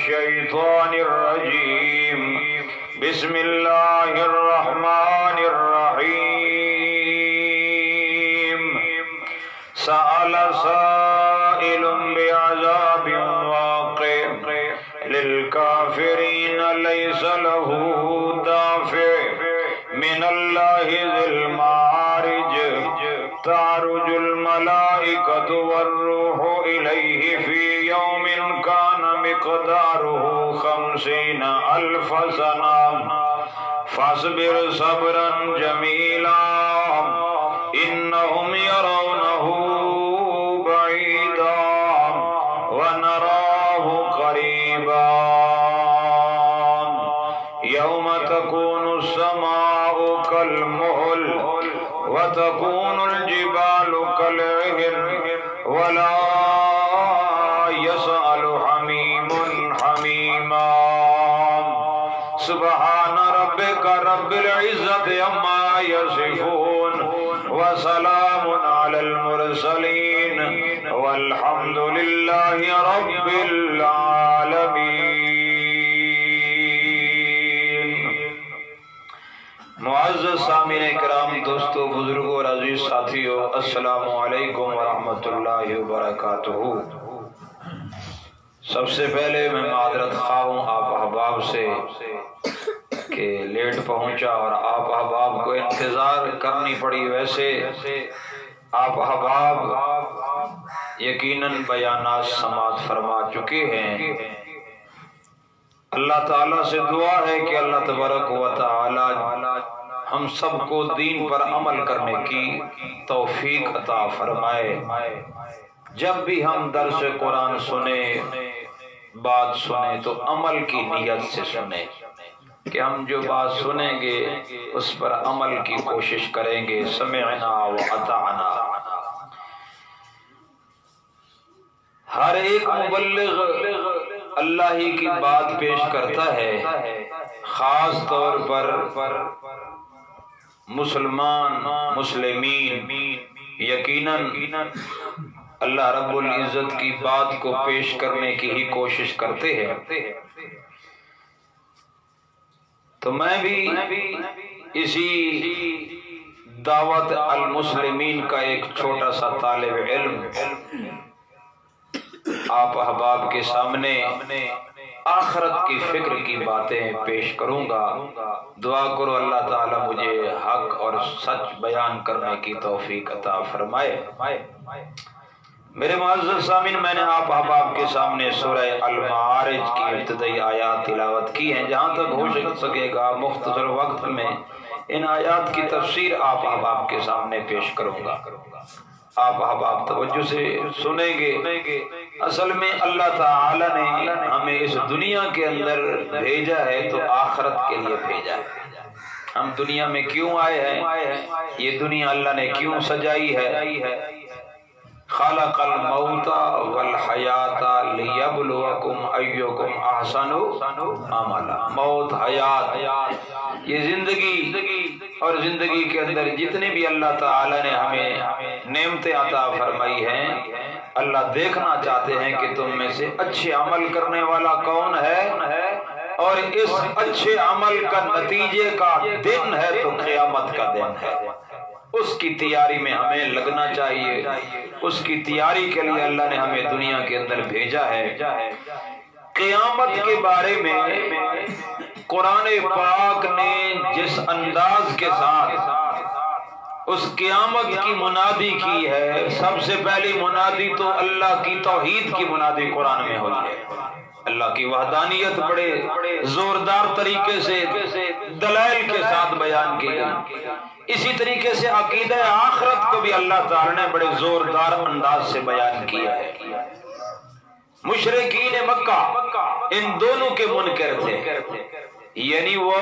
الشيطان الرجيم بسم الله الرحمن الرحيم سأل سائل بعذاب واقع للكافرين ليس له دافع من الله ذي المعارج تعرج الملائكة والروح إليه في يوم كان مقداره 50,000 سنة فاصبر صبرا جميلا إنهم يرونه بعيدا ونراه قريبا يوم تكون السماء كالمهل وتكون الجبال كالعهن ولا يسأل حميم حميما سبحان ربك رب العزة عما يصفون وسلام على المرسلين والحمد لله رب العالمين۔ معزز سامعین کرام، دوستو، بزرگوں اور عزیز ساتھیو، السلام علیکم ورحمۃ اللہ وبرکاتہ۔ سب سے پہلے میں معذرت خواہ ہوں آپ احباب سے کہ لیٹ پہنچا اور آپ احباب کو انتظار کرنی پڑی۔ ویسے آپ احباب یقیناً بیانات سماعت فرما چکے ہیں۔ اللہ تعالیٰ سے دعا ہے کہ اللہ تبارک و تعالی ہم سب کو دین پر عمل کرنے کی توفیق عطا فرمائے۔ جب بھی ہم درس قرآن سنیں، بات سنیں تو عمل کی نیت سے سنیں کہ ہم جو بات سنیں گے اس پر عمل کی کوشش کریں گے۔ سمعنا و اطعنا۔ ہر ایک مبلغ اللہ ہی کی بات پیش کرتا ہے، خاص طور پر مسلمین یقیناً اللہ رب العزت کی بات کو پیش کرنے کی ہی کوشش کرتے ہیں۔ تو میں بھی اسی دعوت المسلمین کا ایک چھوٹا سا طالب علم آپ احباب کے سامنے آخرت کی فکر کی باتیں پیش کروں گا۔ دعا کرو اللہ تعالی مجھے حق اور سچ بیان کرنے کی توفیق عطا فرمائے۔ میرے معزز سامعین، میں نے آپ احباب کے سامنے سورہ المعارج کی ابتدائی آیات تلاوت کی ہیں۔ جہاں تک ہو سکے گا مختصر وقت میں ان آیات کی تفسیر آپ احباب کے سامنے پیش کروں گا۔ آپ احباب توجہ سے سنیں گے۔ اصل میں اللہ تعالی نے ہمیں اس دنیا کے اندر بھیجا ہے تو آخرت کے لیے بھیجا ہے۔ ہم دنیا میں کیوں آئے ہیں، یہ دنیا اللہ نے کیوں سجائی ہے؟ خلق الموت والحیات لیبلوکم ایکم احسن عملا۔ موت، حیات، یہ زندگی اور زندگی کے اندر جتنے بھی اللہ تعالی نے ہمیں نعمتیں عطا فرمائی ہیں، اللہ دیکھنا چاہتے ہیں کہ تم میں سے اچھے عمل کرنے والا کون ہے، اور اس اچھے عمل کا نتیجے کا دن ہے تو قیامت کا دن ہے۔ اس کی تیاری میں ہمیں لگنا چاہیے۔ اس کی تیاری کے لیے اللہ نے ہمیں دنیا کے اندر بھیجا ہے۔ قیامت کے بارے میں قرآن پاک نے جس انداز کے ساتھ اس قیامت کی منادی کی ہے، سب سے پہلی منادی تو اللہ کی توحید کی منادی قرآن میں ہوئی ہے۔ اللہ کی وحدانیت بڑے زوردار طریقے سے دلائل کے ساتھ بیان کی گئی۔ اسی طریقے سے عقیدہ آخرت کو بھی اللہ تعالی نے بڑے زوردار انداز سے بیان کیا ہے۔ مشرکین مکہ ان دونوں کے منکر تھے، یعنی وہ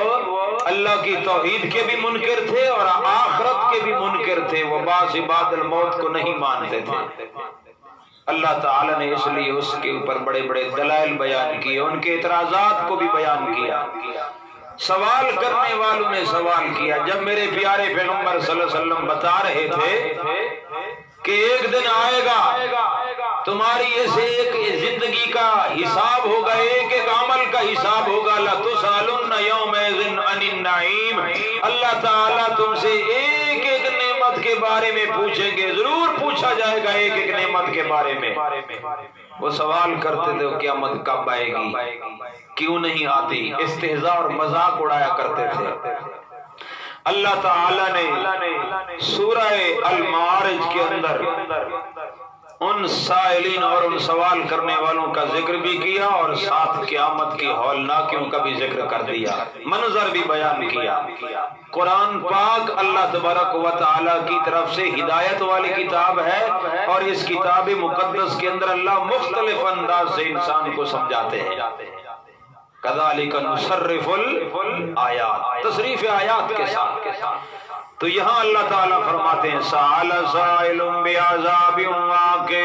اللہ کی توحید کے بھی منکر تھے اور آخرت کے بھی منکر تھے۔ وہ بعض بعد الموت کو نہیں مانتے تھے۔ اللہ تعالی نے اس لیے اس کے اوپر بڑے بڑے دلائل بیان کیے، ان کے اعتراضات کو بھی بیان کیا۔ سوال کرنے والوں نے سوال کیا، جب میرے پیارے پیغمبر صلی اللہ علیہ وسلم بتا رہے تھے کہ ایک دن آئے گا تمہاری ایسے ایک زندگی کا حساب ہوگا، ایک ایک اللہ تعالیٰ تم سے ایک ایک نعمت کے بارے میں پوچھیں گے، ضرور پوچھا جائے گا ایک ایک نعمت کے بارے میں۔ وہ سوال کرتے تھے قیامت کب آئے گی، کیوں نہیں آتی، استہزاء اور مذاق اڑایا کرتے تھے۔ اللہ تعالیٰ نے سورہ المعارج کے اندر ان سائلین اور ان سوال کرنے والوں کا ذکر بھی کیا اور ساتھ قیامت کی ہولناکیوں کا بھی ذکر کر دیا، منظر بھی بیان کیا۔ قرآن پاک اللہ تبارک و تعالی کی طرف سے ہدایت والی کتاب ہے، اور اس کتاب مقدس کے اندر اللہ مختلف انداز سے انسان کو سمجھاتے ہیں۔ کذالک نصرف الآیات، تصریف آیات کے ساتھ۔ تو یہاں اللہ تعالیٰ فرماتے ہیں سأل سائل بعذاب واقع،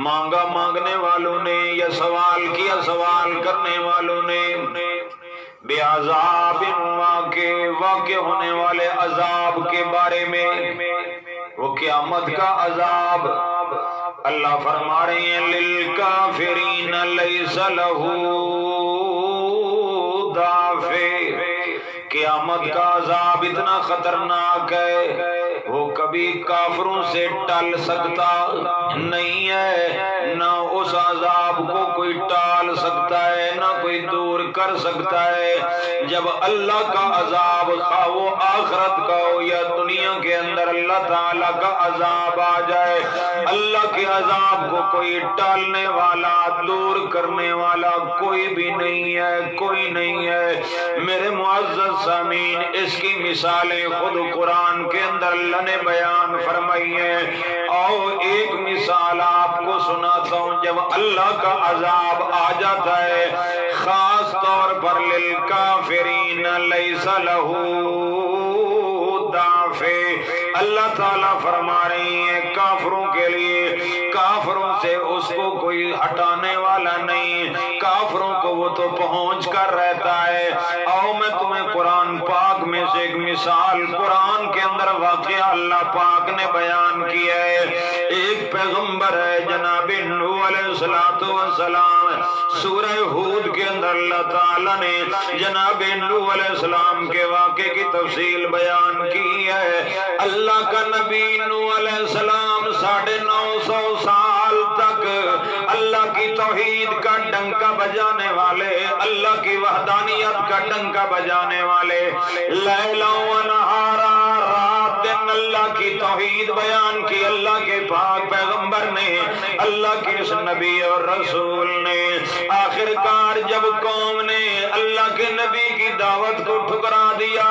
مانگا مانگنے والوں نے یا سوال کیا سوال کرنے والوں نے، بعذاب واقع، واقع ہونے والے عذاب کے بارے میں، وہ قیامت کا عذاب۔ اللہ فرما رہے ہیں للکافرین لیس لہ دافع، قیامت کا عذاب اتنا خطرناک ہے وہ کبھی کافروں سے ٹل سکتا نہیں ہے، نہ اس عذاب کو کوئی ٹال سکتا ہے نہ کوئی دور کر سکتا ہے۔ جب اللہ کا عذاب خواہ وہ آخرت کا ہو یا دنیا کے اندر اللہ تعالیٰ کا عذاب آ جائے، اللہ کے عذاب کو کوئی ٹالنے والا دور کرنے والا کوئی بھی نہیں ہے، کوئی نہیں ہے۔ میرے معزز سامعین، اس کی مثالیں خود قرآن کے اندر اللہ نے بیان فرمائی ہیں، اور ایک مثال آپ کو سناتا ہوں۔ جب اللہ کا عذاب آ جاتا ہے خاص طور پر للکافرین لیس لہ دافع، اللہ تعالیٰ فرما رہی ہیں کافروں کے لیے، کافروں سے اس کو کوئی ہٹانے والا نہیں، کافروں کو وہ تو پہنچ کر رہتا ہے۔ آؤ میں تمہیں قرآن پاک میں سے ایک مثال قرآن کے اندر واقعہ اللہ پاک نے بیان کیا ہے۔ ایک پیغمبر ہے جناب نوح علیہ السلام، سورہ ہود کے اندر اللہ تعالیٰ نے جناب نوح علیہ السلام کے واقعے کی تفصیل بیان کی ہے۔ اللہ کا نبی نوح علیہ السلام 950 سال تک اللہ کی توحید کا ڈنکا بجانے والے، اللہ کی وحدانیت کا ڈنکا بجانے والے، لیلا و نہارا، رات دن اللہ کی توحید بیان کی اللہ کے پاک پیغمبر نے، اللہ کے اس نبی اور رسول نے۔ آخر کار جب قوم نے اللہ کے نبی کی دعوت کو ٹھکرا دیا،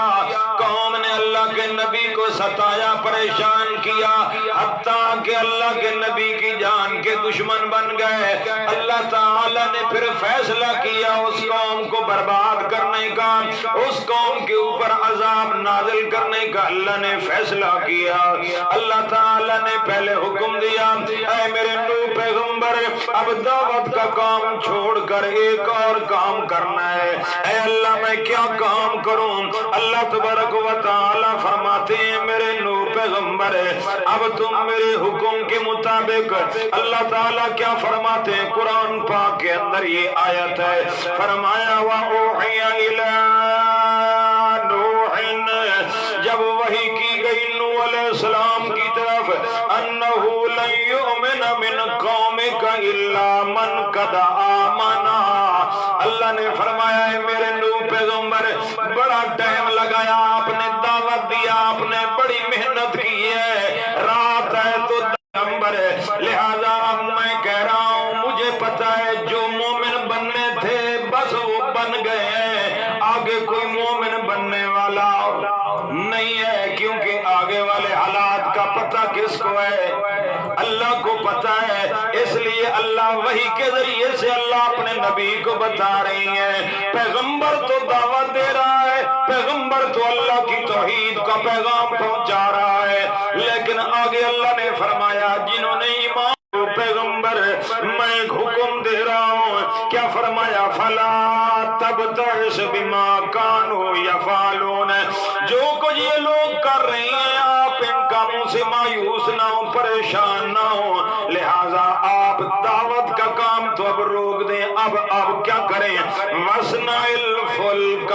قوم نے اللہ کے نبی کو ستایا پریشان کیا، حتیٰ کہ اللہ کے نبی کی جان کے دشمن بن گئے، اللہ تعالیٰ نے پھر فیصلہ کیا اس قوم کو برباد کرنے کا، اس قوم کے اوپر عذاب نازل کرنے کا اللہ نے فیصلہ کیا۔ اللہ تعالیٰ نے پہلے حکم دیا اے میرے نوح پیغمبر، اب دعوت کا کام چھوڑ کر ایک اور کام کرنا ہے۔ اے اللہ میں کیا کام کروں؟ اللہ تبارک و تعالیٰ فرماتے ہیں میرے نوح پیغمبر اب تم میرے حکم کے مطابق، اللہ تعالیٰ کیا فرماتے ہیں قرآن پاک کے اندر یہ آیت ہے، فرمایا وَأُوحِيَ إِلَىٰ نُوحٍ، جب وحی کی گئی نوح علیہ السلام کی طرف، أَنَّهُ لَن يُؤْمِنَ مِنْ قَوْمِكَ إِلَّا مَنْ قَدْ آمَنَ، اللہ نے فرمایا ہے میرے نوح پیغمبر بڑا ٹائم لگایا، آپ نے دعوت دیا، آپ نے بڑی محنت کی ہے، رات ہے تو پیغمبر ہے، لہذا اب میں کہہ رہا ہوں مجھے پتا ہے جو مومن بننے تھے بس وہ بن گئے ہیں، آگے کوئی مومن بننے والا نہیں ہے، کیونکہ آگے والے حالات کا پتہ کس کو ہے؟ اللہ کو پتا ہے۔ اس لیے اللہ وحی کے ذریعے سے اللہ اپنے نبی کو بتا رہی ہے، پیغمبر تو دعوت دے رہا ہے، پیغمبر تو اللہ کی توحید کا پیغام پہنچا رہا ہے، لیکن آگے اللہ نے فرمایا جنہوں نے ایمان پیغمبر میں حکم دے رہا ہوں، کیا فرمایا فلا تبتئس بما كانوا يفعلون، جو کچھ یہ لوگ کر رہے ہیں آپ ان کاموں سے مایوس نہ ہو، پریشان نہ ہو، لہذا آپ دعوت کا کام تو اب روک دیں، اب کیا کریں؟ وَاصْنَعِ الْفُلْكَ،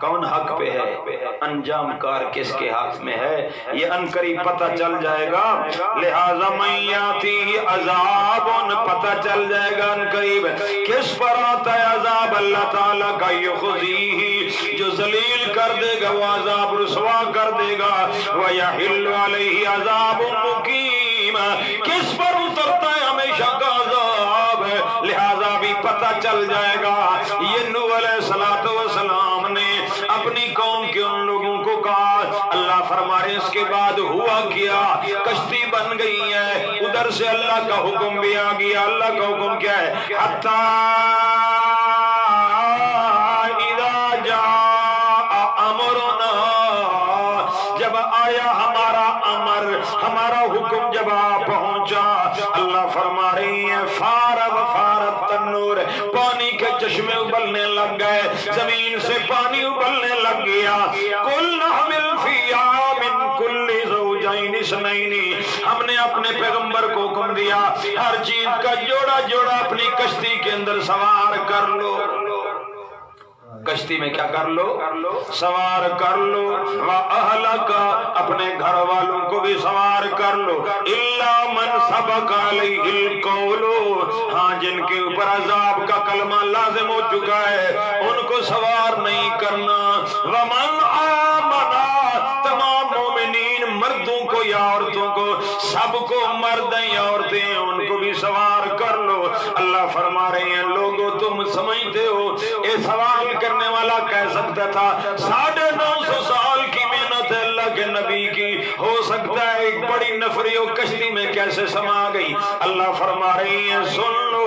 کون حق پہ ہے، انجام کار کس کے ہاتھ میں ہے، یہ عنقریب پتہ چل جائے گا۔ لہذا من یاتی عذاب، پتہ چل جائے گا عنقریب کس پر آتا ہے عذاب اللہ تعالیٰ کا، یخزیہ، جو ذلیل کر دے گا، وہ عذاب رسوا کر دے گا، ویحل علیہ عذاب مقیم، کس پر اترتا ہے ہمیشہ کا عذاب ہے، لہذا بھی پتہ چل جائے گا۔ یہ نوح علیہ السلام نے اپنی قوم کے ان لوگوں کو کہا، اللہ فرما رہے اس کے بعد ہوا کیا، کشتی بن گئی ہے، ادھر سے اللہ کا حکم بھی آ گیا۔ اللہ کا حکم کیا ہے؟ حتی اذا جاء امرنا، جب آیا ہمارا امر، ہمارا حکم جب آ پہنچا، اللہ فرما رہی ہے فارت تنور، پانی کے چشمے ابلنے لگ گئے، زمین سے پانی ابلنے لگ گیا۔ قل نحمل فیہا من کل زوجین اثنین، ہم نے اپنے پیغمبر کو حکم دیا ہر چیز کا جوڑا جوڑا اپنی کشتی کے اندر سوار کر لو، کشتی میں کیا کر لو؟ سوار کر لو، وَأَهْلَكَ، اپنے گھر والوں کو بھی سوار کر لو، إِلَّا مَنْ سَبَقَ عَلَيْهِ الْقَوْلُ، ہاں جن کے اوپر عذاب کا کلمہ لازم ہو چکا ہے ان کو سوار نہیں کرنا۔ وَمَنْ آمَنَ، تمام مومنین، مردوں کو یا عورتوں کو، سب کو، مرد ہیں یا عورتیں ہیں، ان کو بھی سوار کر لو۔ اللہ فرما رہے ہیں لوگوں تم سمجھتے ہو یہ سوال کرنے والا کہہ سکتا تھا 950 سال کی محنت ہے اللہ کے نبی کی، ہو سکتا ہے ایک بڑی نفری و کشتی میں کیسے سما گئی؟ اللہ فرما رہی ہیں سن لو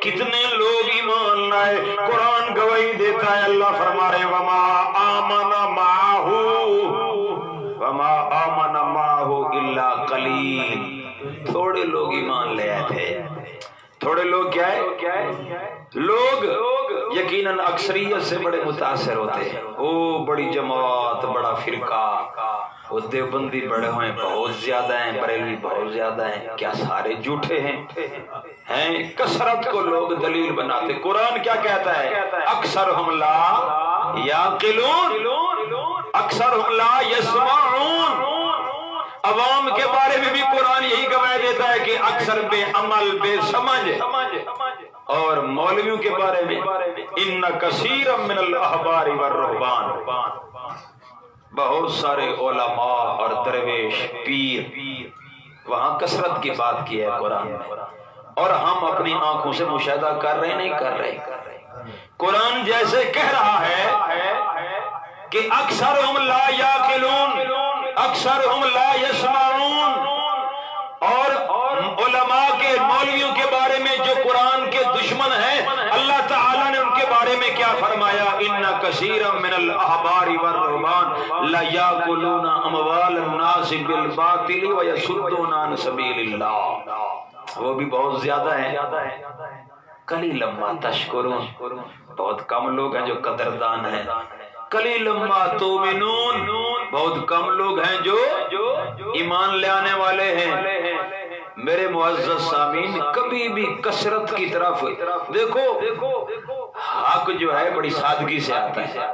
کتنے لوگ ایمان لائے، قرآن گواہی دیتا ہے۔ اللہ فرما رہے ہیں وما آمن معہو الا قلیل، تھوڑے لوگ ایمان لے آئے تھے۔ تھوڑے لوگ کیا ہے؟ لوگ یقیناً اکثریت سے بڑے متاثر ہوتے ہیں، او بڑی جماعت، بڑا فرقہ، وہ دیوبندی بڑے ہوئے بہت زیادہ ہیں، بریلوی بہت زیادہ ہیں، کیا سارے جھوٹے ہیں؟ کثرت کو لوگ دلیل بناتے۔ قرآن کیا کہتا ہے؟ اکثرہم لا یعقلون، اکثرہم لا یسمعون۔ عوام کے بارے میں بھی قرآن یہی گواہی دیتا ہے کہ اکثر بے عمل، بے سمجھ، اور مولویوں کے بارے میں ان کثیر من الاحبار والرہبان، بہت سارے علماء اور درویش پیر، وہاں کثرت کی بات کی ہے قرآن میں، اور ہم اپنی آنکھوں سے مشاہدہ کر رہے نہیں کر رہے۔ قرآن جیسے کہہ رہا ہے کہ اکثرہم لا یعقلون، اکثرہم لا یسمعون، اور علماء کے، مولویوں کے بارے میں جو قرآن کے دشمن ہیں، اللہ تعالیٰ نے ان کے بارے میں کیا فرمایا؟ ان کثیرا من الاحبار والرہبان لا یاکلون اموال الناس بالباطل ویصدون عن سبیل اللہ، وہ بھی بہت زیادہ ہیں۔ قلیلا ما تشکرون، بہت کم لوگ ہیں جو قدردان ہیں۔ قلیلا ما تؤمنون، بہت کم لوگ ہیں جو ایمان لے آنے والے ہیں۔ میرے معزز سامعین، کبھی بھی کثرت کی طرف دیکھو، حق جو ہے بڑی سادگی سے آتا ہے،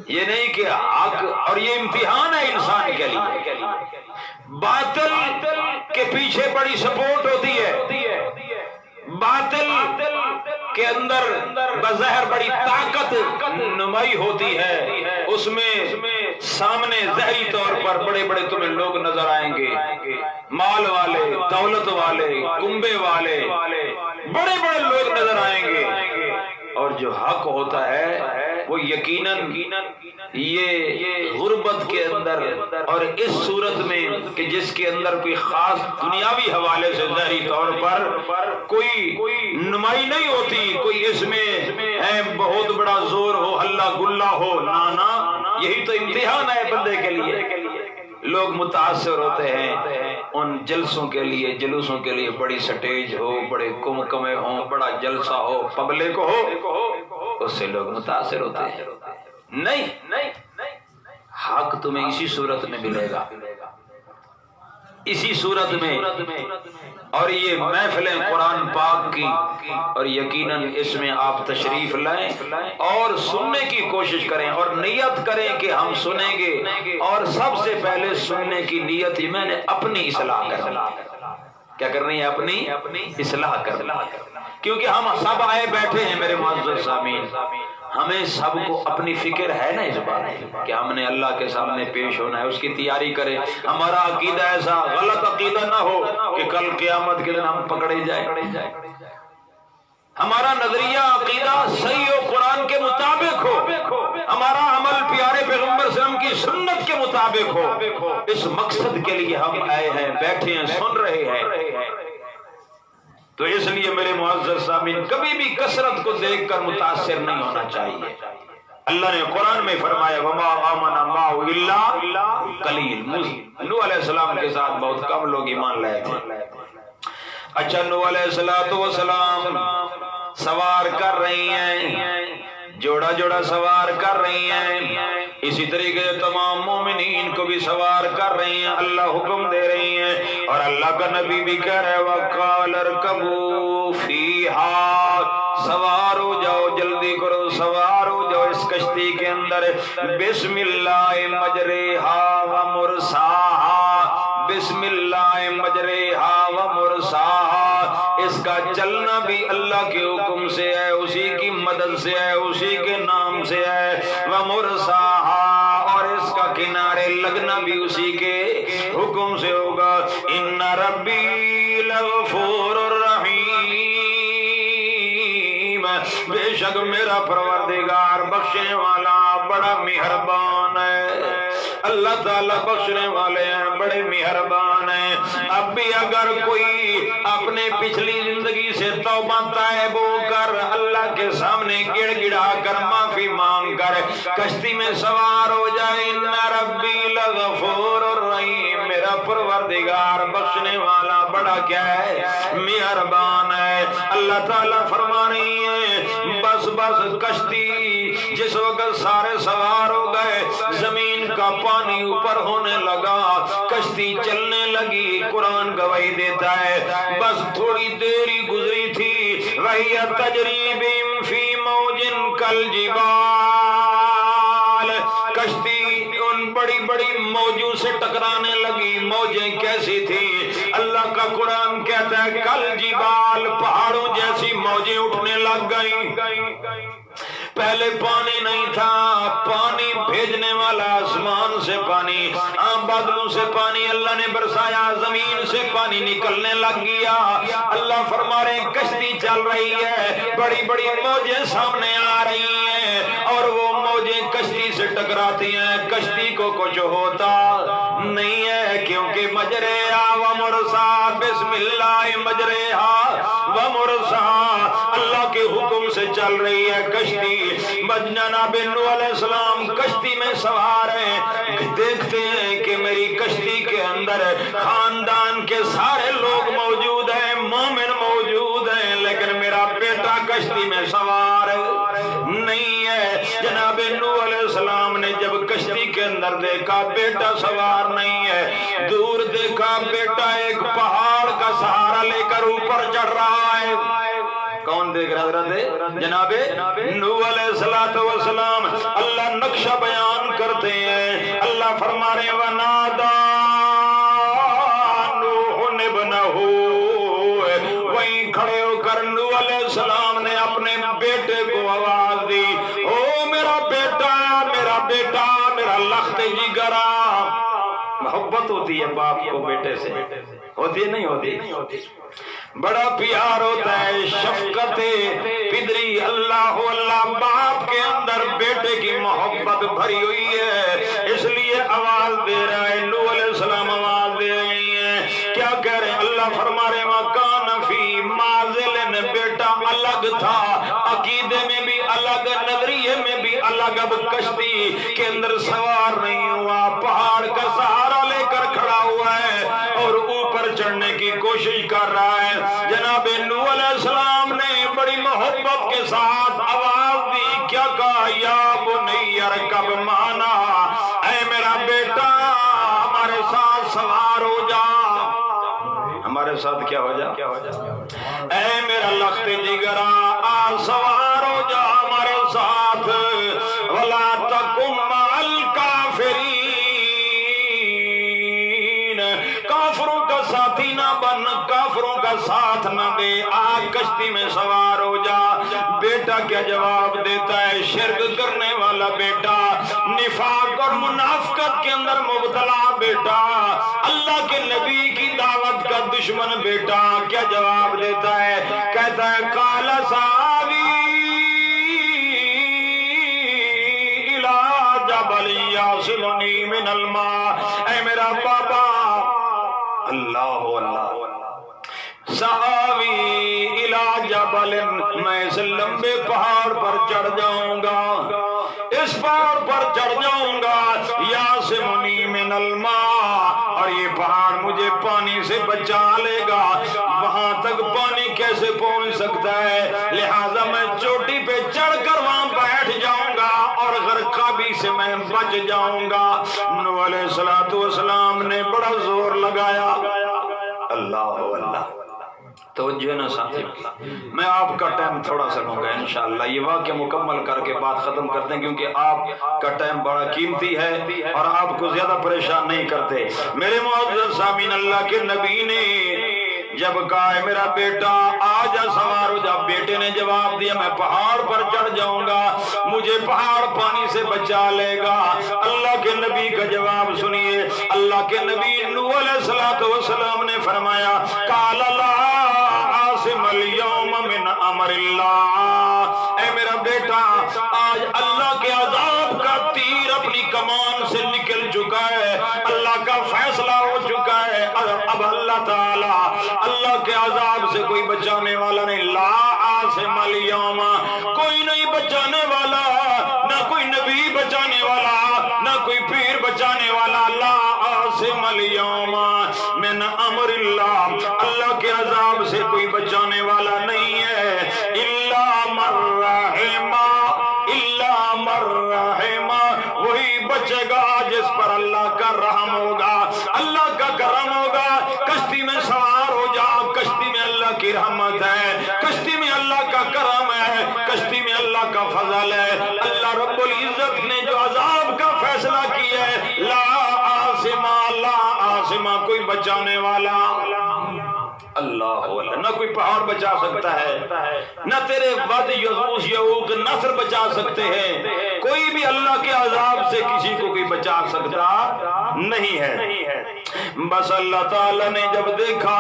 یہ نہیں کہ حق، اور یہ امتحان ہے انسان کے لیے، باطل کے پیچھے بڑی سپورٹ ہوتی ہے، باطل کے اندر بظاہر بڑی طاقت نمائی ہوتی ہے، اس میں سامنے ظاہری طور پر بڑے بڑے تمہیں لوگ نظر آئیں گے، مال والے، دولت والے، کنبے والے، بڑے بڑے لوگ نظر آئیں گے، اور جو حق ہوتا ہے وہ یقیناً یہ غربت کے اندر اور اس صورت میں کہ جس کے اندر کوئی خاص دنیاوی حوالے سے ظاہری طور پر کوئی نمائی نہیں ہوتی، کوئی اس میں بہت بڑا زور ہو، ہلا گلا ہو، نا، یہی تو امتحان ہے بندے کے لیے۔ لوگ متاثر ہوتے ہیں ان جلسوں کے لیے، جلوسوں کے لیے، بڑی سٹیج ہو، بڑے کمکمے ہوں، بڑا جلسہ ہو، پبلک ہو، اس سے لوگ متاثر ہوتے ہیں۔ نہیں، حق تمہیں اسی صورت میں ملے گا اسی صورت میں اور یہ محفل قرآن پاک کی، اور یقیناً اس میں آپ تشریف لائیں اور سننے کی کوشش کریں اور نیت کریں کہ ہم سنیں گے، اور سب سے پہلے سننے کی نیت ہی میں نے اپنی اصلاح کرنی ہے۔ کیا کرنی ہے؟ اپنی اصلاح کرنی ہے، کیونکہ ہم سب آئے بیٹھے ہیں میرے معزز سامعین، ہمیں سب کو اپنی فکر ہے نا اس بات کہ ہم نے اللہ کے سامنے پیش ہونا ہے، اس کی تیاری کریں۔ ہمارا عقیدہ ایسا غلط عقیدہ نہ ہو کہ کل قیامت کے دن ہم پکڑے جائیں۔ ہمارا نظریہ عقیدہ صحیح و قرآن کے مطابق ہو، ہمارا عمل پیارے پیغمبر صلی اللہ علیہ وسلم کی سنت کے مطابق ہو۔ اس مقصد کے لیے ہم آئے ہیں، بیٹھے ہیں، سن رہے ہیں۔ تو اس لیے میرے معزز سامعین کبھی بھی کثرت کو دیکھ کر متاثر نہیں ہونا چاہیے۔ اللہ نے قرآن میں فرمایا وما آمن معه الا قلیل، نوح علیہ السلام کے ساتھ بہت کم لوگ ایمان لائے تھے۔ اچھا، نوح علیہ السلام سوار کر رہی ہیں، جوڑا جوڑا سوار کر رہی ہیں، اسی طریقے سے تمام مومنین کو بھی سوار کر رہی ہیں، اللہ حکم دے رہی ہیں، اور اللہ کا نبی بھی کہہ رہے وَقَالَ ارْكَبُوا فِيهَا، سوار ہو جاؤ، جلدی کرو، سوار ہو جاؤ اس کشتی کے اندر، بسم اللہ مجریہا ومرساہا، بسم اللہ مجریہا ومرساہا، اس کا چلنا بھی اللہ کے حکم سے ہے، اسی کی مدد سے ہے، اسی کے نام سے ہے، ومرساہا، اور اس کا کنارے لگنا بھی اسی کے حکم سے ہوگا۔ ان ربی لغفور الرحیم، بے شک میرا پروردگار بخشنے والا بڑا مہربان ہے۔ اللہ تعالیٰ بخشنے والے ہیں، بڑے مہربان ہیں۔ اب بھی اگر کوئی اپنے پچھلی زندگی سے توبہ طائب ہو کر اللہ کے سامنے گڑ گڑا کر معافی مانگ کر کشتی میں سوار ہو جائے، ان ربی لغفور الرحیم، میرا پروردگار بخشنے والا بڑا کیا ہے؟ مہربان ہے۔ اللہ تعالیٰ فرما رہی ہے بس کشتی جس وقت سارے سوار ہو گئے، زمین کا پانی اوپر ہونے لگا، کشتی چلنے لگی، قرآن گواہی دیتا ہے بس تھوڑی دیر ہی گزری تھی، وَهِيَ تَجْرِي بِهِمْ فِي مَوْجٍ كَالْجِبَالِ، کشتی ان بڑی بڑی موجوں سے ٹکرانے لگی۔ موجیں کیسی تھی؟ اللہ کا قرآن کہتا ہے کالجبال، پہاڑوں جیسی موجیں اٹھنے لگ گئیں۔ پہلے پانی نہیں تھا، پانی بھیجنے والا آسمان سے پانی، بادلوں سے پانی اللہ نے برسایا، زمین سے پانی نکلنے لگ گیا۔ اللہ فرما رہے ہیں کشتی چل رہی ہے، بڑی بڑی موجیں سامنے آ رہی ہیں، اور وہ موجیں کشتی سے ٹکراتی ہیں، کشتی کو کچھ ہوتا نہیں ہے، کیونکہ مجریہا ومرسا، بسم اللہ مجریہا ومرسا، اللہ کے حکم سے چل رہی ہے کشتی۔ جناب نوح علیہ السلام کشتی میں سوار ہیں، دیکھتے ہیں کہ میری کشتی کے اندر خاندان کے سارے لوگ موجود ہیں، مومن موجود ہیں، لیکن میرا بیٹا کشتی میں سوار نہیں ہے۔ جناب نوح علیہ السلام نے جب کشتی کے اندر دیکھا بیٹا سوار نہیں ہے، دور دیکھا بیٹا ایک پہاڑ کا سہارا لے کر اوپر چڑھ رہا ہے۔ کون دیکھ رہا حضرت؟ جناب نوح علیہ السلام۔ اللہ نقشہ بیان کرتے ہیں، اللہ فرما رہے ہیں وَنَادَى نُوحٌ ابْنَهُ، وہیں کھڑے ہو کر نوح علیہ السلام نے اپنے بیٹے کو آواز دی، او میرا بیٹا، میرا بیٹا، میرا لخت جگرا۔ محبت ہوتی ہے باپ کو بیٹے سے، ہوتی ہے نہیں ہوتی؟ بڑا پیار ہوتا ہے، شفقت پدری، اللہ اللہ، باپ کے اندر بیٹے کی محبت بھری ہوئی ہے، اس لیے آواز دے رہا ہے۔ نوح علیہ السلام آواز دے رہی ہیں، کیا کہہ رہے ہیں؟ اللہ فرما رہے وَكَانَ فِي مَعْزِلٍ، بیٹا الگ تھا، عقیدے میں بھی الگ، نظریے میں بھی الگ، اب کشتی کے اندر سوار نہیں ہوا، پہاڑ کا سہارا لے کر کھڑا ہوا ہے اور اوپر چڑھنے کی کوشش کر رہا ہے۔ جناب نوح علیہ السلام نے بڑی محبت کے ساتھ آواز دی، کیا کہا؟ یا بنی ارکب معنا، اے میرا بیٹا ہمارے ساتھ سوار ہو جا۔ لخت جگرا آ سوار ہو جا ہمارے ساتھ ولا تکم مع الکافرین کافروں کا ساتھی نہ بن کافروں کا ساتھ نہ دے آ کشتی میں سوار ہو جا بیٹا کیا جواب دیتا ہے شرک کرنے والا بیٹا نفاق اور منافقت کے اندر مبتلا بیٹا اللہ کے نبی کی دعوت کا دشمن بیٹا کیا جواب دیتا ہے کہتا ہے قال ساوی الی جبل یعصمنی من الماء اے میرا بابا اللہ اللہ ساوی الی جبل میں اس لمبے پہاڑ پر چڑھ جاؤں گا اس پہاڑ پر چڑھ جاؤں گا یعصمنی من الماء اور یہ پہاڑ مجھے پانی سے بچا لے گا وہاں تک پانی کیسے پہنچ سکتا ہے لہذا میں چوٹی پہ چڑھ کر وہاں بیٹھ جاؤں گا اور غرقابی سے میں بچ جاؤں گا نوح علیہ السلام نے بڑا زور لگایا اللہ اللہ توجہ نا ساتھی میں آپ کا ٹائم تھوڑا سا لوں گا انشاءاللہ یہ واقعہ مکمل کر کے بات ختم کرتے ہیں کیونکہ آپ کا ٹائم بڑا قیمتی ہے اور آپ کو زیادہ پریشان نہیں کرتے میرے معزز سامعین اللہ کے نبی نے جب کہا ہے میرا بیٹا آجا سوار ہو جا بیٹے نے جواب دیا میں پہاڑ پر چڑھ جاؤں گا مجھے پہاڑ پانی سے بچا لے گا اللہ کے نبی کا جواب سنیے اللہ کے نبی نوح علیہ السلام نے فرمایا قال لا عاصم اليوم من امر اللہ اے میرا بیٹا آج اللہ کے عذاب کا تیر اپنی کمان سے نکل چکا ہے اللہ کا فیصلہ ہو چکا ہے اب اللہ تعالی اللہ کے عذاب سے کوئی بچانے والا نہیں لا عاصم اليوم کوئی نہیں بچانے والا نہ کوئی نبی بچانے والا نہ کوئی پیر بچانے والا لا عاصم اليوم من امر اللہ اللہ کے عذاب سے کوئی بچانے والا نہیں ہے الا من رحم وہی بچے گا جس پر اللہ کا رحم ہوگا اللہ کا کرم ہوگا کشتی میں سوار ہو جا کشتی میں اللہ کی رحمت ہے کشتی میں اللہ کا کرم ہے کشتی میں اللہ کا فضل ہے اللہ رب العزت نے جو عذاب کا فیصلہ کیا ہے لا عاصمہ کوئی بچانے والا اللہ نہ کوئی پہاڑ بچا سکتا ہے نہ تیرے ود یغوث یعوق نصر بچا سکتے ہیں کوئی بھی اللہ کے عذاب سے کسی کو کوئی بچا سکتا نہیں ہے بس اللہ تعالی نے جب دیکھا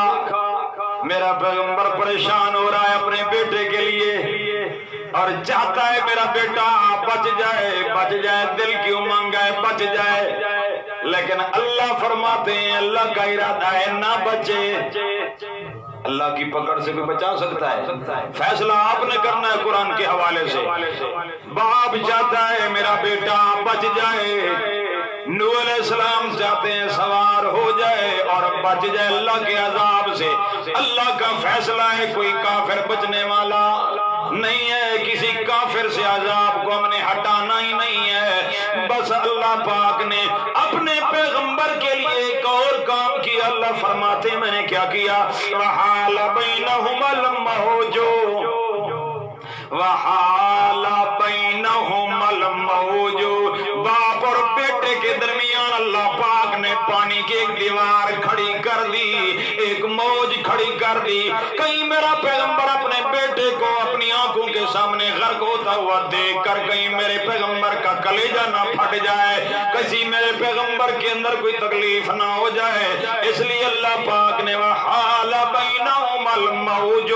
میرا پیغمبر پریشان ہو رہا ہے اپنے بیٹے کے لیے اور چاہتا ہے میرا بیٹا بچ جائے دل کی امنگ ہے بچ جائے لیکن اللہ فرماتے ہیں اللہ کا ارادہ ہے نہ بچے اللہ کی پکڑ سے کوئی بچا سکتا ہے فیصلہ آپ نے کرنا ہے قرآن کے حوالے سے باپ چاہتا ہے میرا بیٹا بچ جائے نوح علیہ السلام چاہتے ہیں سوار ہو جائے اور بچ جائے اللہ کے عذاب سے اللہ کا فیصلہ ہے کوئی کافر بچنے والا نہیں ہے کسی کافر سے عذاب کو ہم نے ہٹانا ہی نہیں ہے بس اللہ پاک نے اپنے پیغمبر کے لیے ایک اور کام کیا اللہ فرماتے ہیں میں نے کیا کیا وحال بینہم الموج باپ اور بیٹے کے درمیان اللہ پاک نے پانی کی ایک دیوار کھڑی کر دی ایک موج کھڑی کر دی کہیں میرا پیغمبر اپنے بیٹے کو اپنی آنکھوں کے سامنے غرق ہوتا ہوا دیکھ کر کہیں میرے پیغمبر کا کلیجہ نہ پھٹ جائے کسی میرے پیغمبر کے اندر کوئی تکلیف نہ ہو جائے اس لیے اللہ پاک نے وحال بینہم الموج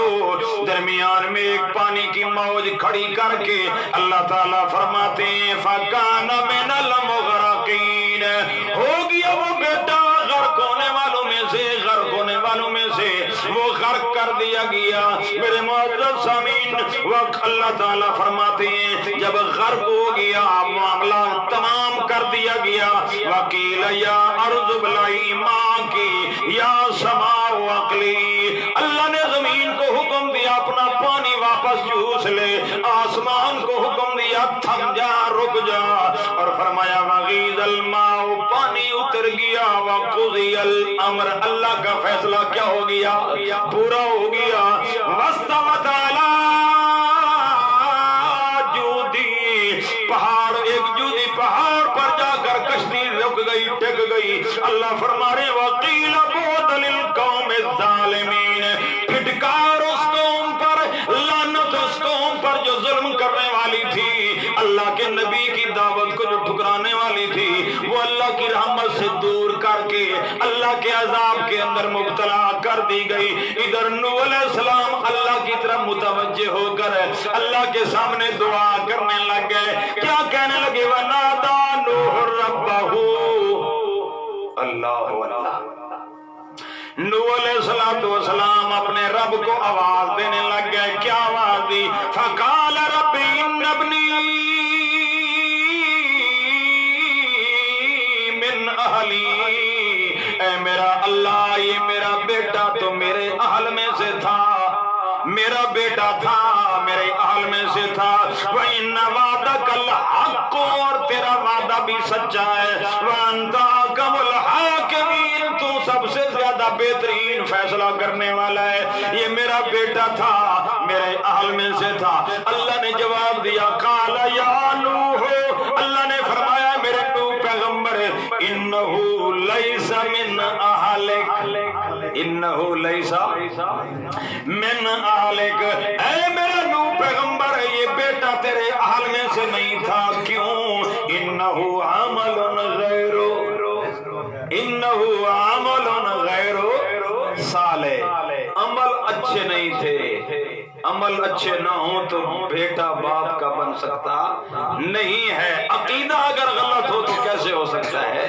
درمیان میں ایک پانی کی موج کھڑی کر کے اللہ تعالیٰ فرماتے ہیں فَكَانَ مِنَ الْمُغْرَقِينَ ہو گیا وہ بیٹا غرق ہونے والوں میں سے وہ غرق کر دیا گیا میرے معزز سامعین وقت اللہ تعالیٰ فرماتے ہیں جب غرق ہو گیا معاملہ تمام کر دیا گیا وَقِيلَ يَا أَرْضُ ابْلَعِي مَاءَكِ يَا سَمَاءُ أَقْلِعِي اللہ نے زمین کو حکم دیا اپنا پانی واپس چوس لے آسمان کو حکم دیا تھم جا رک جا اور فرمایا وغیض الماء پانی اتر گیا وقضی الامر اللہ کا فیصلہ کیا ہو گیا پورا ہو گیا واستوت علی اللہ فرما رہے وقیل بعدا للقوم الظالمین، پھٹکار اس قوم پر، لعنت اس قوم پر جو ظلم کرنے والی تھی، اللہ کے نبی کی دعوت کو جو ٹھکرانے والی تھی، وہ اللہ کی رحمت سے دور کر کے اللہ کے عذاب کے اندر مبتلا کر دی گئی۔ ادھر نوح علیہ السلام اللہ کی طرف متوجہ ہو کر اللہ کے سامنے دعا کرنے لگ گئے، کیا کہنے لگے وَنَادَى نُوحٌ رَبَّهُ، اللہ اللہ، نوح علیہ السلام اپنے رب کو آواز دینے لگ گئے، کیا آواز دی؟ فَقَالَ رَبِّ إِنَّ ابْنِي مِنْ أَهْلِي، اے میرا اللہ یہ میرا بیٹا تو میرے اہل میں سے تھا، میرا بیٹا تھا میرے اہل میں سے تھا، وَإِنَّ وَعْدَكَ الْحَقُّ، اور تیرا وعدہ بھی سچا ہے، وَأَنْتَ أَحْكَمُ الْحَاكِمِينَ، تو سب سے زیادہ بہترین فیصلہ کرنے والا ہے، یہ میرا بیٹا تھا میرے اہل میں سے تھا۔ اللہ نے جواب دیا قال یا نوح، اللہ نے فرمایا میرے نوح پیغمبر، انہو لیس من اہلک، انہو لیس من اہلک، اے میرے نوح پیغمبر یہ بیٹا تیرے اہل میں سے نہیں تھا، کیوں؟ انہو عمل غیر، انہو عمل غیر صالح، عمل اچھے نہیں تھے، عمل اچھے نہ ہوں تو بیٹا باپ کا بن سکتا نہیں ہے، عقیدہ اگر غلط ہو تو کیسے ہو سکتا ہے؟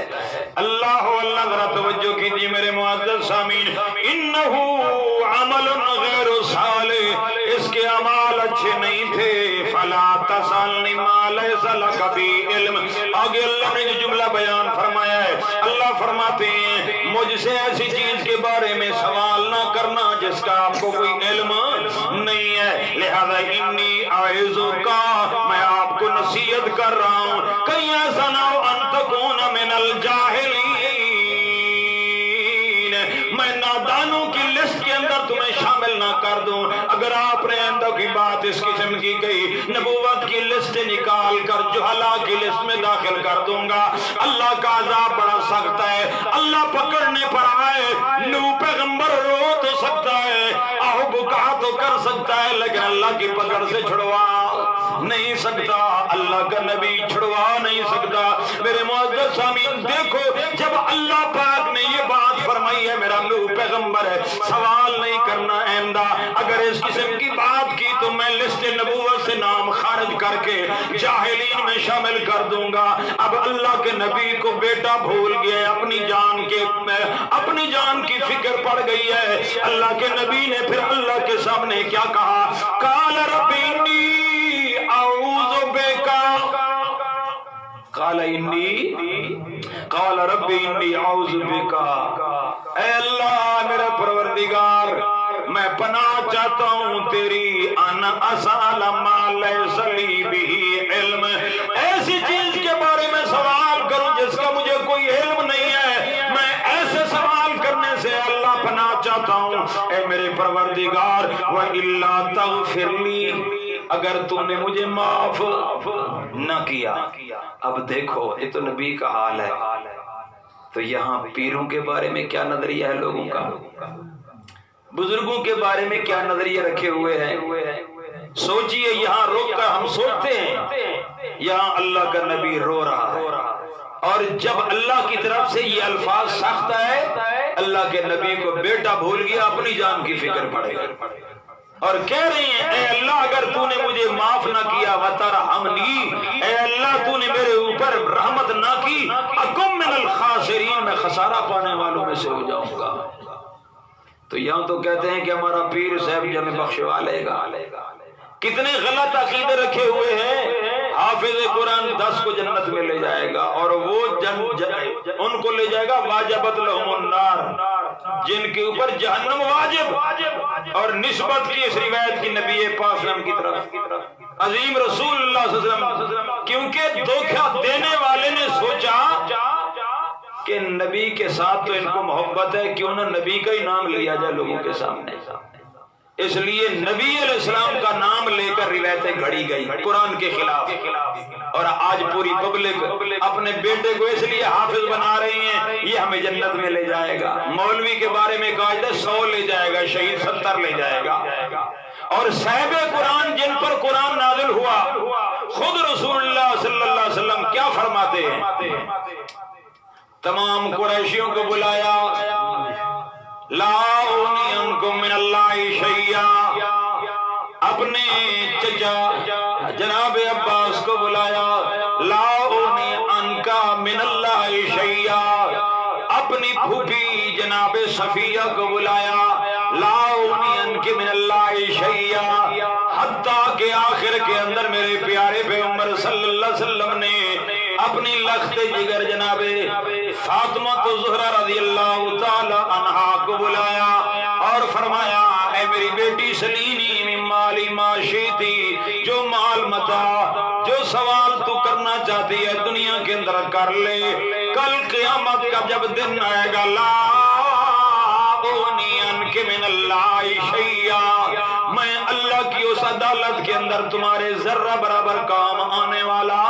اللہ اللہ ذرا توجہ کیجیے میرے معزز سامعین، انہو عمل غیر صالح، اس کے اعمال اچھے نہیں تھے، فلا تسألنی ما لیس لک بہ علم، آگے اللہ نے جو جملہ بیان فرمایا ہے، اللہ فرماتے ہیں مجھ سے ایسی چیز کے بارے میں سوال نہ کرنا جس کا آپ کو کوئی علم نہیں ہے، لہذا انی اعظک، میں آپ کو نصیحت کر رہا ہوں، کہیں ایسا نہ ہو ان تکون من الجاہلین، میں نادانوں کی لسٹ کے اندر تمہیں شامل نہ کر دوں، اگر آپ نے اندر کی بات اس قسم کی کہی نبوت کی لسٹ نکال کر جہلا کی لسٹ میں داخل کر دوں گا۔ اللہ کا عذاب بڑا سخت ہے، اللہ پکڑنے پر آئے، نوح پیغمبر رو تو سکتا ہے، آہ بکا تو کر سکتا ہے، لیکن اللہ کی پکڑ سے چھڑوا نہیں سکتا، اللہ کا نبی چھڑوا نہیں سکتا۔ میرے معزز سامعین دیکھو، جب اللہ پاک نے یہ بات فرمائی ہے میرا نوح پیغمبر ہے، سوال نہیں کرنا آئندہ، اگر اس قسم کی بات کی تو میں لسٹ نبوت سے نام خارج کر کے جاہلین میں شامل کر دوں گا۔ اب اللہ کے نبی کو بیٹا بھول گیا، اپنی جان کی فکر پڑ گئی ہے، اللہ کے نبی نے پھر اللہ کے سامنے کیا کہا؟ قال رب انی اعوذ بک، قال رب انی اعوذ بک، اے اللہ میرے پروردگار میں پناہ چاہتا ہوں تیری، ان اسأل ما لیس لی بہ علم، ایسی چیز کے بارے میں سوال کروں جس کا مجھے کوئی علم نہیں ہے، میں ایسے سوال کرنے سے اللہ پناہ چاہتا ہوں، اے میرے پروردگار، وَإِلَّا تَغْفِرْ لِي، اگر تو نے مجھے معاف نہ کیا۔ اب دیکھو یہ تو نبی کا حال ہے، تو یہاں پیروں کے بارے میں کیا نظریہ ہے لوگوں کا، بزرگوں کے بارے میں کیا نظریہ رکھے ہوئے ہیں؟ سوچئے یہاں روک کر ہم سوچتے ہیں، یہاں اللہ کا نبی رو رہا ہے، اور جب اللہ کی طرف سے یہ الفاظ سخت ہے، اللہ کے نبی کو بیٹا بھول گیا، اپنی جان کی فکر پڑ گئی، اور کہہ رہی ہیں اے اللہ اگر تو نے مجھے معاف نہ کیا وترحمنی، اے اللہ تو نے میرے اوپر رحمت نہ کی، اکم من الخاسرین، میں خسارہ پانے والوں میں سے ہو جاؤں گا۔ تو یہاں تو کہتے ہیں کہ ہمارا پیر صاحب جو ہمیں بخشوا لے گا، کتنے غلط عقیدے رکھے ہوئے ہیں، حافظ قرآن 10 کو جنت میں لے جائے گا، اور وہ ان کو لے جائے گا واجبت لہم النار، جن کے اوپر جہنم واجب، اور نسبت کی اس روایت کی نبی پاک صلی اللہ علیہ وسلم کی طرف، عظیم رسول اللہ صلی اللہ علیہ وسلم، کیونکہ دھوکہ دینے والے نے سوچا کہ نبی کے ساتھ تو ان کو محبت ہے، کیوں نہ نبی کا ہی نام لیا جائے لوگوں کے سامنے، اس لیے نبی علیہ السلام کا نام لے کر روایتیں گھڑی گئی قرآن کے خلاف، اور آج پوری پبلک اپنے بیٹے کو اس لیے حافظ بنا رہی ہیں یہ ہمیں جنت میں لے جائے گا، مولوی کے بارے میں کہا جاتا ہے 100 لے جائے گا، شہید 70 لے جائے گا، اور صاحب قرآن جن پر قرآن نازل ہوا خود رسول اللہ صلی اللہ علیہ وسلم کیا فرماتے ہیں؟ تمام قریشیوں کو بلایا، لا اغنی عنکم من اللہ شیئا، اپنے چچا جناب عباس کو بلایا، لا اغنی عنکا من اللہ شیئا، اپنی پھوپھی جناب صفیہ کو بلایا، لا اغنی عنک من اللہ شیئا، حتیٰ کہ آخر کے اندر میرے پیارے پیغمبر صلی اللہ علیہ وسلم نے اپنی لخت جگر جناب فاطمہ زہرا رضی اللہ تعالی عنہا کو بلایا اور فرمایا اے میری بیٹی سلینی من مالی ما شیتی، جو مال متا جو سوال تو کرنا چاہتی ہے دنیا کے اندر کر لے، کل قیامت کا جب دن آئے گا لا اغنی عنک من اللہ شیئا، میں اللہ کی اس عدالت کے اندر تمہارے ذرہ برابر کام آنے والا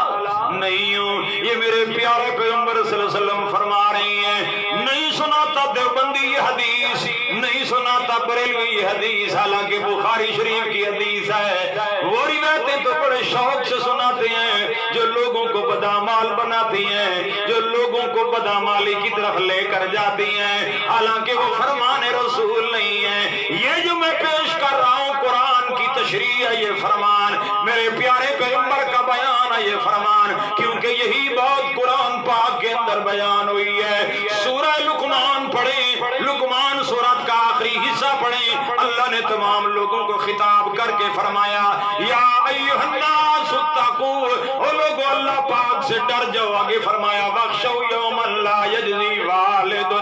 نہیں ہوں۔ یہ میرے پیارے پیغمبر صلی اللہ علیہ وسلم فرما رہی ہیں، نہیں سناتا دیوبندی یہ حدیث، نہیں سناتا بریلوی یہ حدیث، حالانکہ بخاری شریف کی حدیث ہے، وہ روایتیں تو بڑے شوق سے سناتے ہیں جو لوگوں کو بدعمال بناتی ہیں، جو لوگوں کو بدعمالی کی طرف لے کر جاتی ہیں، حالانکہ وہ فرمان رسول نہیں ہے۔ یہ جو میں پیش کر رہا ہوں قرآن کی تشریح ہے، یہ فرمان میرے پیارے پیغمبر کا بیان ہے، یہ فرمان کیونکہ یہی بات قرآن پاک کے اندر بیان ہوئی ہے۔ سورہ لقمان پڑھیں، لقمان سورت کا آخری حصہ پڑھیں، اللہ نے تمام لوگوں کو خطاب کر کے فرمایا یا ایھا الناس اتقوا، او لوگو اللہ پاک سے ڈر جاؤ، آگے فرمایا واخشوا یوما لا یجزی والد،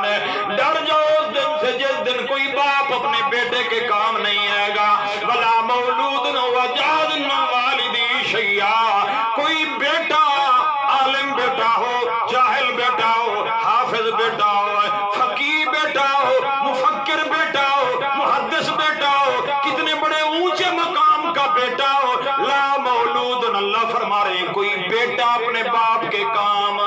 ڈر جاؤ اس دن سے جس دن کوئی باپ اپنے بیٹے کے کام نہیں آئے گا، ولا مولود هو جاز من والدی شیئا، کوئی بیٹا عالم بیٹا ہو، جاہل بیٹا ہو، حافظ بیٹا ہو، فقیہ بیٹا ہو، مفکر بیٹا ہو، محدث بیٹا ہو، کتنے بڑے اونچے مقام کا بیٹا ہو، لا مولود، اللہ فرما رہے ہیں کوئی بیٹا اپنے باپ کے کام،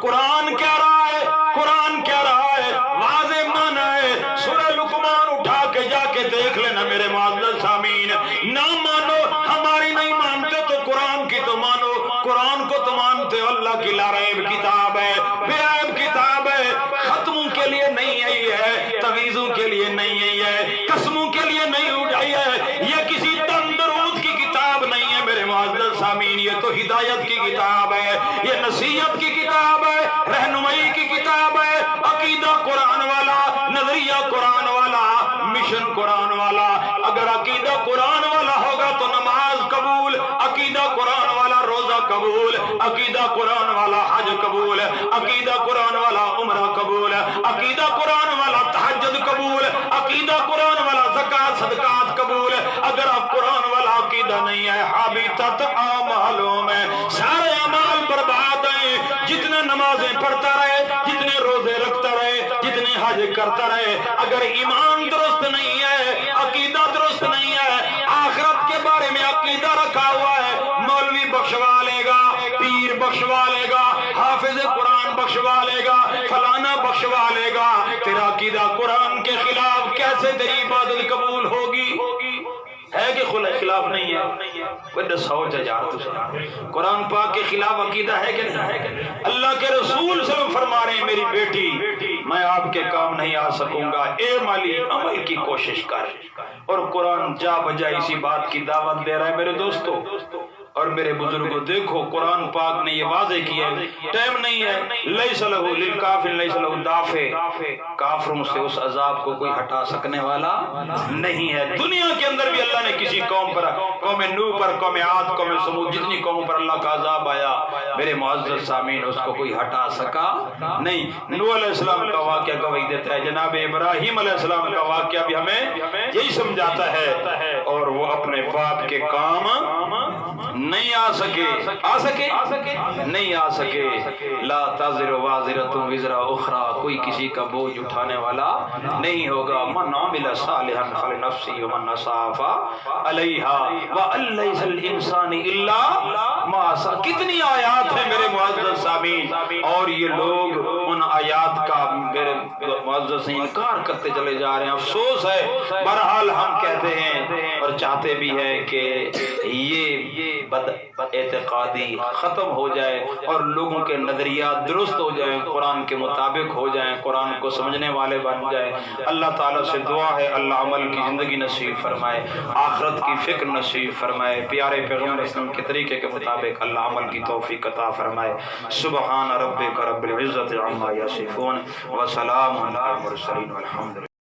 قرآن کہہ رہا ہے، قرآن کہہ رہا ہے، واضح معنی ہے، سورہ لقمان اٹھا کے جا کے دیکھ لینا میرے معزز سامعین، نہ مانو ہماری نہیں مانتے تو قرآن کی تو مانو، قرآن کو تو مانتے ہو، اللہ کی لا ریب کتاب ہے، بے عیب کتاب ہے، ختموں کے لیے نہیں آئی ہے، تویزوں کے لیے نہیں آئی ہے، قسموں کے لیے نہیں اٹھائی ہے، یہ کسی دم درود کی کتاب نہیں ہے میرے معزز سامعین، یہ تو ہدایت کی کتاب ہے، یہ نصیحت کی کتاب ہے، رہنمائی کی کتاب ہے، عقیدہ قرآن والا، نظریہ قرآن والا، مشن قرآن والا، اگر عقیدہ قرآن والا ہوگا تو نماز قبول، عقیدہ قرآن والا روزہ قبول، عقیدہ قرآن والا حج قبول، عقیدہ قرآن والا عمرہ قبول، عقیدہ قرآن والا تہجد قبول، عقیدہ قرآن والا زکات صدقات قبول، اگر آپ قرآن والا عقیدہ نہیں ہے حبیطت اعمالوں میں سارے اعمال برباد ہیں، جتنے نمازیں پڑھتا رہے، جتنے روزے رکھتا رہے، جتنے حج کرتا رہے، اگر ایمان درست نہیں ہے، عقیدہ درست نہیں ہے، آخرت کے بارے میں عقیدہ رکھا ہوا ہے، مولوی بخشوا لے گا، پیر بخشوا لے گا، حافظ قرآن بخشوا لے گا، فلانا بخشوا لے گا، تیرا عقیدہ قرآن کے خلاف، کیسے تیری عبادت قبول ہوگی؟ ہے کہ خلاف نہیں ہے؟ بڑا سوچ ہے یار، قرآن پاک کے خلاف عقیدہ ہے کہ نہیں ہے؟ اللہ کے رسول صلی اللہ علیہ وسلم فرما رہے ہیں میری بیٹی میں آپ کے کام نہیں آ سکوں گا، اے مالی عمل کی کوشش کر، اور قرآن جا بجا اسی بات کی دعوت دے رہا ہے میرے دوستو اور میرے بزرگوں۔ دیکھو قرآن پاک نے یہ واضح کیا ہے، ٹائم نہیں ہے، لیس لہ للکافر لیس لہ دافع، کافروں سے اس عذاب کو کوئی ہٹا سکنے والا نہیں ہے۔ دنیا کے اندر بھی اللہ نے کسی قوم پر، قوم نوح پر، قوم عاد، قوم ثمود، جتنی قوموں پر اللہ کا عذاب آیا میرے معزز سامعین اس کو کوئی ہٹا سکا نہیں۔ نوح علیہ السلام کا واقعہ گواہی دیتا ہے، جناب ابراہیم علیہ السلام کا واقعہ بھی ہمیں یہی سمجھاتا ہے، اور وہ اپنے باپ کے کام نہیں آ سکے نہیں آ سکے لا تزر وازرۃ وزر اخرى، کوئی کسی کا بوجھ اٹھانے والا نہیں ہوگا. من عمل صالحا فلنفسه ومن اساء فعليها وان ليس للانسان الا ما سعى. کتنی آیات ہیں میرے معزز سامعین، اور یہ لوگ ان آیات کا میرے معزز سے انکار کرتے چلے جا رہے ہیں. افسوس ہے. بہرحال ہم کہتے ہیں اور چاہتے بھی ہیں کہ یہ بد اعتقادی ختم ہو جائے اور لوگوں کے نظریات درست ہو جائیں، قرآن کے مطابق ہو جائیں، قرآن کو سمجھنے والے بن جائیں. اللہ تعالیٰ سے دعا ہے اللہ عمل کی زندگی نصیب فرمائے، آخرت کی فکر نصیب فرمائے، پیارے پیغمبر اسلام کے طریقے کے مطابق اللہ عمل کی توفیق عطا فرمائے. سبحان ربک رب العزت عما یصفون وسلام علی المرسلین والحمد للہ.